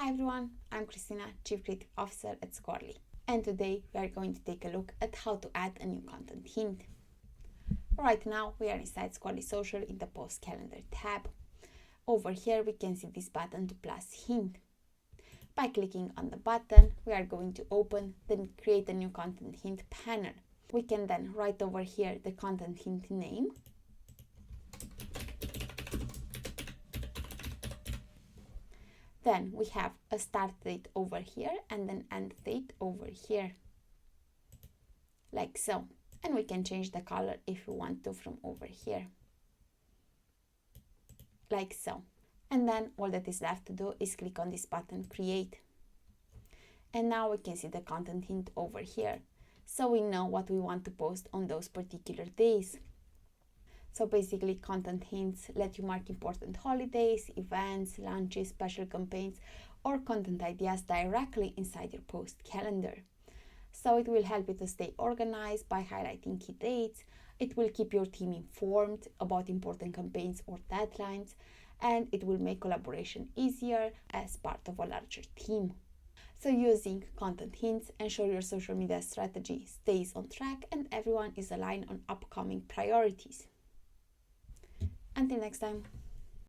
Hi everyone, I'm Christina, Chief Creative Officer at Squirrly, and today we are going to take a look at how to add a new content hint. Right now we are inside Squirrly Social in the Post Calendar tab. Over here we can see this button to plus hint. By clicking on the button, we are going to open the Create a New Content Hint panel. We can then write over here the content hint name. Then we have a start date over here and an end date over here, like so. And we can change the color if we want to from over here, like so. And then all that is left to do is click on this button, Create. And now we can see the content hint over here, so we know what we want to post on those particular days. So basically, content hints let you mark important holidays, events, launches, special campaigns, or content ideas directly inside your post calendar. So it will help you to stay organized by highlighting key dates. It will keep your team informed about important campaigns or deadlines, and it will make collaboration easier as part of a larger team. So using content hints ensure your social media strategy stays on track and everyone is aligned on upcoming priorities. Until next time.